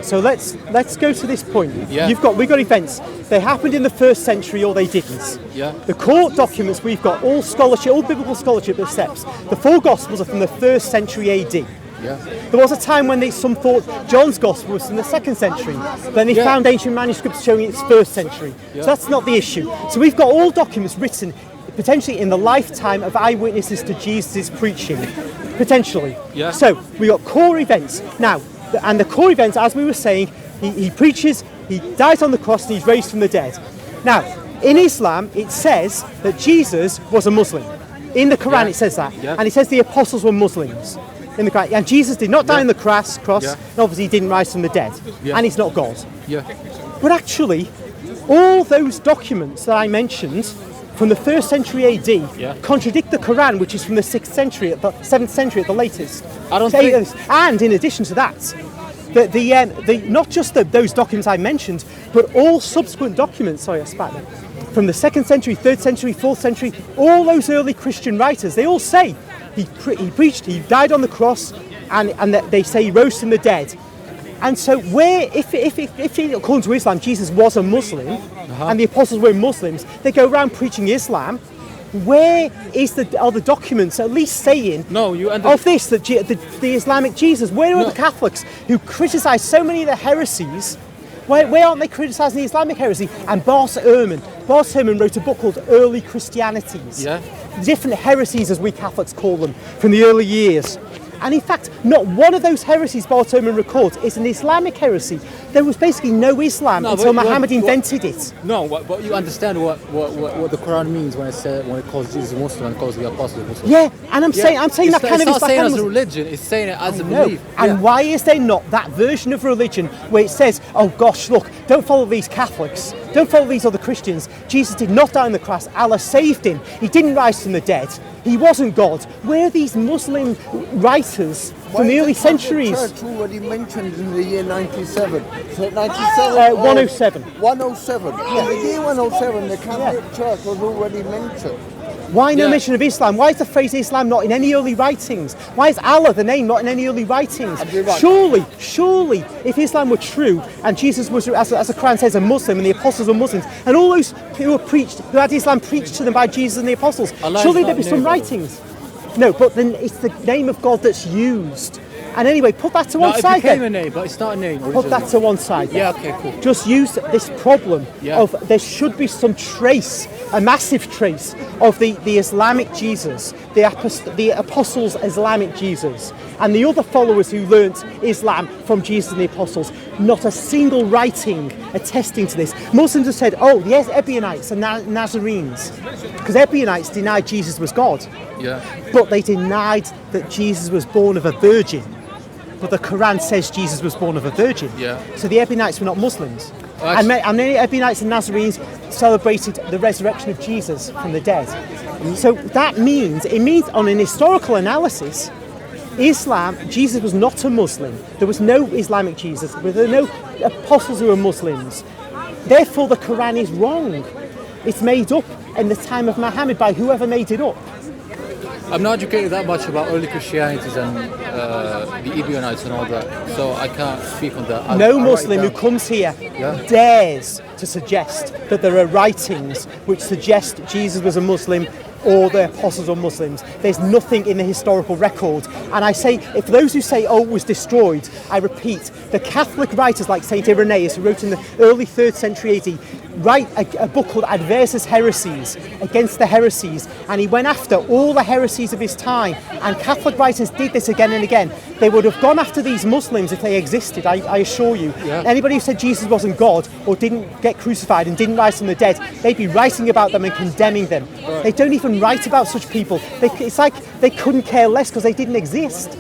So let's go to this point. Yeah. We've got events. They happened in the 1st century or they didn't. Yeah. The court documents we've got, all biblical scholarship accepts. The 4 Gospels are from the 1st century AD. Yeah. There was a time when some thought John's Gospel was from the 2nd century. Then they found ancient manuscripts showing it's 1st century. Yeah. So that's not the issue. So we've got all documents written potentially in the lifetime of eyewitnesses to Jesus' preaching. Potentially. Yeah. So we got core events. Now, and the core events, as we were saying, he preaches, he dies on the cross and he's raised from the dead. Now, in Islam, it says that Jesus was a Muslim. In the Quran, it says that. Yeah. And it says the apostles were Muslims. In the Quran. And Jesus did not die on the cross, and obviously he didn't rise from the dead. Yeah. And he's not God. Yeah. But actually, all those documents that I mentioned from the 1st century AD contradict the Quran, which is from the 6th century, the 7th century at the latest. I don't think... And in addition to that, not just those documents I mentioned, but all subsequent documents, from the 2nd century, 3rd century, 4th century, all those early Christian writers, they all say he preached, he died on the cross, and they say he rose from the dead. And so if according to Islam, Jesus was a Muslim, and the apostles were Muslims, they go around preaching Islam, where are the documents at least saying of this, that the Islamic Jesus? Where are the Catholics who criticise so many of the heresies? Where aren't they criticising the Islamic heresy? And Bas Ehrman wrote a book called Early Christianities. Yeah. Different heresies, as we Catholics call them, from the early years. And in fact, not one of those heresies Bas Ehrman records is an Islamic heresy. There was basically no Islam until Muhammad invented it. No, but you understand what the Quran means when it calls Jesus Muslim and calls the apostles Muslim. Yeah, and I'm saying that kind of. It's not saying it as a religion; it's saying it as a belief. And why is there not that version of religion where it says, "Oh gosh, look, don't follow these Catholics, don't follow these other Christians. Jesus did not die on the cross. Allah saved him. He didn't rise from the dead. He wasn't God." Where are these Muslim writers from the early centuries? Church already mentioned in the year 97. So 97? 107. 107. In the year 107, the Catholic Church was already mentioned. Why no mention of Islam? Why is the phrase Islam not in any early writings? Why is Allah, the name, not in any early writings? Surely, if Islam were true and Jesus was, as the Quran says, a Muslim and the apostles were Muslims, and all those who had Islam preached to them by Jesus and the apostles, surely there'd be some writings. No, but then it's the name of God that's used. And anyway, put that to one side. It became a name, but it's not a name. Put that to one side. Yeah, okay, cool. Just use this problem of there should be some trace, a massive trace of the Islamic Jesus, the apostles' Islamic Jesus, and the other followers who learnt Islam from Jesus and the apostles. Not a single writing attesting to this. Muslims have said, oh, yes, Ebionites and Nazarenes, because Ebionites denied Jesus was God. Yeah. But they denied that Jesus was born of a virgin. But the Quran says Jesus was born of a virgin. Yeah. So the Ebionites were not Muslims. Well, and many Ebionites and Nazarenes celebrated the resurrection of Jesus from the dead. So that means on an historical analysis, Jesus was not a Muslim. There was no Islamic Jesus. There were no apostles who were Muslims. Therefore, the Quran is wrong. It's made up in the time of Muhammad by whoever made it up. I'm not educated that much about early Christianity and the Ebionites and all that, so I can't speak on that. No Muslim who comes here dares to suggest that there are writings which suggest Jesus was a Muslim or the apostles were Muslims. There's nothing in the historical record. And I say, if those who say, oh, it was destroyed, I repeat, the Catholic writers like St. Irenaeus, who wrote in the early 3rd century AD, write a book called Adversus Heresies, against the heresies, and he went after all the heresies of his time. And Catholic writers did this again and again. They would have gone after these Muslims if they existed, I assure you. Yeah. Anybody who said Jesus wasn't God or didn't get crucified and didn't rise from the dead, they'd be writing about them and condemning them. Right. They don't even write about such people. It's like they couldn't care less because they didn't exist.